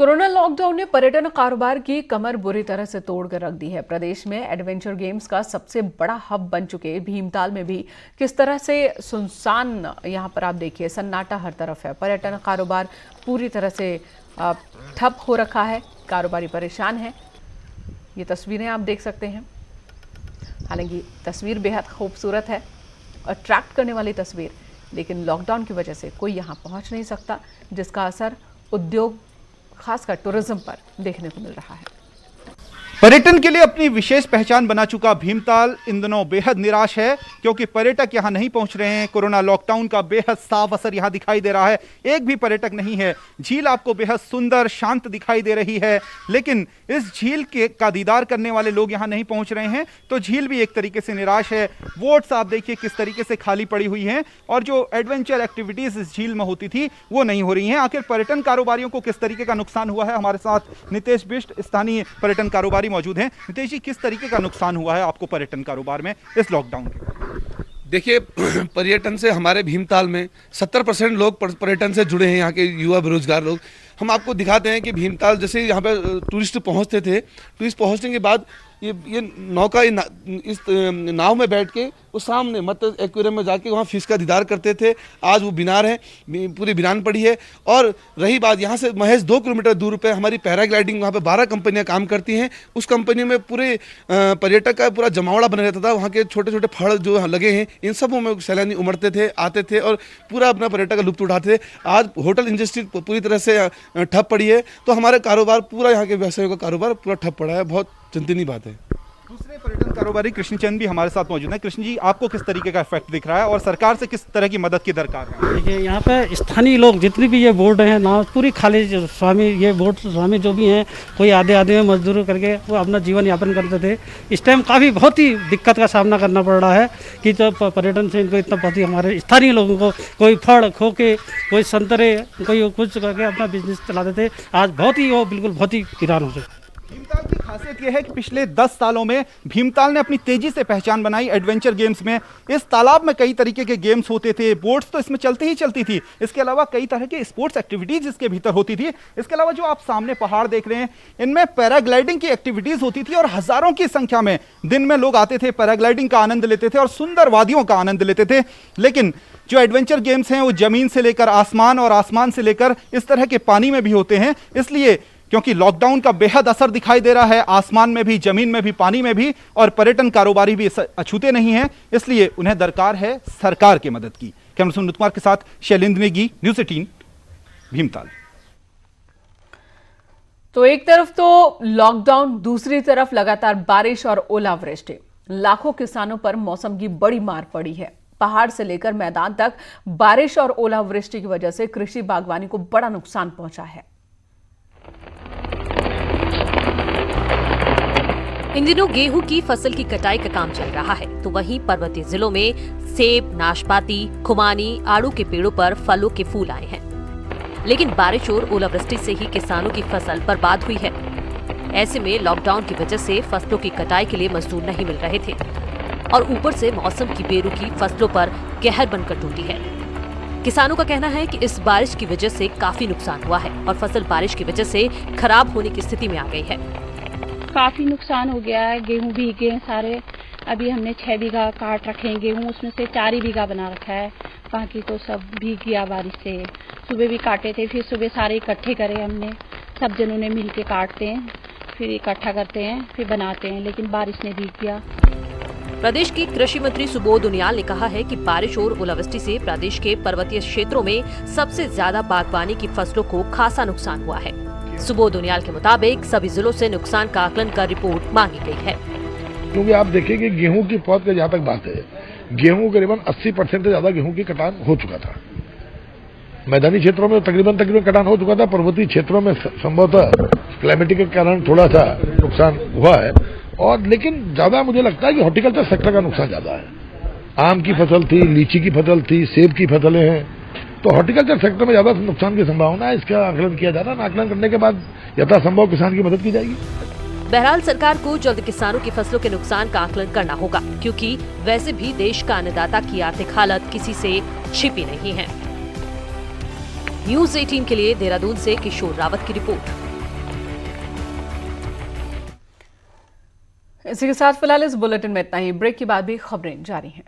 Corona lockdown ने पर्यटन कारोबार की कमर बुरी तरह से तोड़ कर रख दी है। प्रदेश में एडवेंचर गेम्स का सबसे बड़ा हब बन चुके भीमताल में भी किस तरह से सुनसान, यहाँ पर आप देखिए सन्नाटा हर तरफ है। पर्यटन कारोबार पूरी तरह से ठप हो रखा है, कारोबारी परेशान है। ये तस्वीरें आप देख सकते हैं। हालांकि तस्वीर बेहद खूबसूरत है, अट्रैक्ट करने वाली तस्वीर, लेकिन लॉकडाउन की वजह से कोई यहाँ पहुँच नहीं सकता, जिसका असर उद्योग खासकर टूरिज्म पर देखने को मिल रहा है। पर्यटन के लिए अपनी विशेष पहचान बना चुका भीमताल इन दिनों बेहद निराश है, क्योंकि पर्यटक यहां नहीं पहुंच रहे हैं। कोरोना लॉकडाउन का बेहद साफ असर यहां दिखाई दे रहा है। एक भी पर्यटक नहीं है। झील आपको बेहद सुंदर शांत दिखाई दे रही है, लेकिन इस झील का दीदार करने वाले लोग यहां नहीं पहुंच रहे हैं, तो झील भी एक तरीके से निराश है। बोट्स आप देखिए किस तरीके से खाली पड़ी हुई हैं, और जो एडवेंचर एक्टिविटीज इस झील में होती थी वो नहीं हो रही हैं। आखिर पर्यटन कारोबारियों को किस तरीके का नुकसान हुआ है? हमारे साथ नितेश बिष्ट, स्थानीय पर्यटन कारोबारी मौजूद हैं। नितेश जी, किस तरीके का नुकसान हुआ है आपको पर्यटन कारोबार में इस लॉकडाउन के? देखिए, पर्यटन से हमारे भीमताल में 70% लोग पर्यटन से जुड़े हैं। यहाँ के युवा बेरोजगार लोग। हम आपको दिखाते हैं कि भीमताल जैसे यहाँ पे टूरिस्ट पहुँचते थे, टूरिस्ट पहुँचने के बाद ये नौका इस नाव में बैठ के वो सामने मतलब एक्वेरियम में जाके वहाँ फिश का दीदार करते थे। आज वो बिनार है, पूरी बिनान पड़ी है। और रही बात, यहाँ से महज 2 किलोमीटर दूर पे हमारी पैराग्लाइडिंग, वहाँ पे 12 कंपनियाँ काम करती हैं। उस कंपनी में पूरे पर्यटक का पूरा जमावड़ा बना रहता था। वहाँ के छोटे छोटे फड़ जो लगे हैं, इन सब में सैलानी उमड़ते थे, आते थे और पूरा अपना पर्यटक का लुत्फ उठाते थे। आज होटल इंडस्ट्री पूरी तरह से ठप पड़ी है, तो हमारे कारोबार पूरा, यहाँ के व्यवसायों का कारोबार पूरा ठप पड़ा है। बहुत चिंतनीय बात है। दूसरे पर्यटन कारोबारी कृष्णचंद भी हमारे साथ मौजूद हैं। कृष्ण जी, आपको किस तरीके का इफेक्ट दिख रहा है और सरकार से किस तरह की मदद की दरकार है? देखिए, यहाँ पे स्थानीय लोग जितनी भी ये बोर्ड हैं ना, पूरी खाली स्वामी, ये बोर्ड स्वामी जो भी हैं, कोई आधे आधे में मजदूरी करके वो अपना जीवन यापन करते थे। इस टाइम काफ़ी बहुत ही दिक्कत का सामना करना पड़ रहा है कि जो पर्यटन से इनको इतना बहुत ही, हमारे स्थानीय लोगों को कोई फल खोके, कोई संतरे, कोई कुछ करके अपना बिजनेस चलाते थे। आज बहुत ही वो बिल्कुल बहुत ही वीरान हो चुके। भीमताल की खासियत यह है कि पिछले 10 सालों में भीमताल ने अपनी तेजी से पहचान बनाई एडवेंचर गेम्स में। इस तालाब में कई तरीके के गेम्स होते थे, बोट्स तो इसमें चलती ही चलती थी। इसके अलावा कई तरह की स्पोर्ट्स एक्टिविटीज इसके भीतर होती थी। इसके अलावा जो आप सामने पहाड़ देख रहे हैं, इनमें पैराग्लाइडिंग की एक्टिविटीज होती थी और हजारों की संख्या में दिन में लोग आते थे, पैराग्लाइडिंग का आनंद लेते थे और सुंदर वादियों का आनंद लेते थे। लेकिन जो एडवेंचर गेम्स हैं वो जमीन से लेकर आसमान और आसमान से लेकर इस तरह के पानी में भी होते हैं। इसलिए क्योंकि लॉकडाउन का बेहद असर दिखाई दे रहा है आसमान में भी, जमीन में भी, पानी में भी, और पर्यटन कारोबारी भी अछूते नहीं हैं, इसलिए उन्हें दरकार है सरकार की मदद की। कैमरा सुनील कुमार के साथ शैलेंद्र नेगी, न्यूज़ 18 भीमताल। तो एक तरफ तो लॉकडाउन, दूसरी तरफ लगातार बारिश और ओलावृष्टि। लाखों किसानों पर मौसम की बड़ी मार पड़ी है। पहाड़ से लेकर मैदान तक बारिश और ओलावृष्टि की वजह से कृषि बागवानी को बड़ा नुकसान पहुंचा है। इन दिनों गेहूं की फसल की कटाई का काम चल रहा है, तो वहीं पर्वतीय जिलों में सेब, नाशपाती, खुमानी, आड़ू के पेड़ों पर फलों के फूल आए हैं। लेकिन बारिश और ओलावृष्टि से ही किसानों की फसल बर्बाद हुई है। ऐसे में लॉकडाउन की वजह से फसलों की कटाई के लिए मजदूर नहीं मिल रहे थे और ऊपर से मौसम की बेरुखी फसलों पर कहर बनकर टूटी है। किसानों का कहना है कि इस बारिश की वजह से काफी नुकसान हुआ है और फसल बारिश की वजह से खराब होने की स्थिति में आ गई है। काफी नुकसान हो गया है। गेहूं भीगे हैं सारे। अभी हमने 6 बीघा काट रखे हैं गेहूं, उसमें से 4 ही बीघा बना रखा है, बाकी तो सब भीग गया बारिश से। सुबह भी काटे थे, फिर सुबह सारे इकट्ठे करे हमने, सब जनों ने मिल के काटते हैं, फिर इकट्ठा करते हैं, फिर बनाते हैं, लेकिन बारिश ने भीग गया। प्रदेश की कृषि मंत्री सुबोध उनियाल ने कहा है कि बारिश और ओलावृष्टि से प्रदेश के पर्वतीय क्षेत्रों में सबसे ज्यादा बागवानी की फसलों को खासा नुकसान हुआ है। सुबोध उनियाल के मुताबिक सभी जिलों से नुकसान का आकलन कर रिपोर्ट मांगी गई है। क्योंकि आप देखिए कि गेहूं की पौध का जहाँ तक बात है, गेहूं करीबन 80% से ज्यादा गेहूं की कटान हो चुका था। मैदानी क्षेत्रों में तकरीबन कटान हो चुका था। पर्वतीय क्षेत्रों में संभवतः क्लाइमेटिक के कारण थोड़ा सा नुकसान हुआ है, और लेकिन ज्यादा मुझे लगता है कि हॉर्टिकल्चर सेक्टर का नुकसान ज्यादा है। आम की फसल थी, लीची की फसल थी, सेब की फसलें हैं, तो हॉर्टिकल्चर सेक्टर में ज्यादा नुकसान की संभावना है। इसका आकलन किया जा रहा है। आकलन करने के बाद यथासंभव किसान की मदद की जाएगी। बहरहाल सरकार को जल्द किसानों की फसलों के नुकसान का आकलन करना होगा, क्योंकि वैसे भी देश का अन्नदाता की आर्थिक हालत किसी से छिपी नहीं है। न्यूज़ 18 के लिए देहरादून से किशोर रावत की रिपोर्ट। इसी के साथ फिलहाल इस बुलेटिन में इतना ही। ब्रेक के बाद भी खबरें जारी हैं।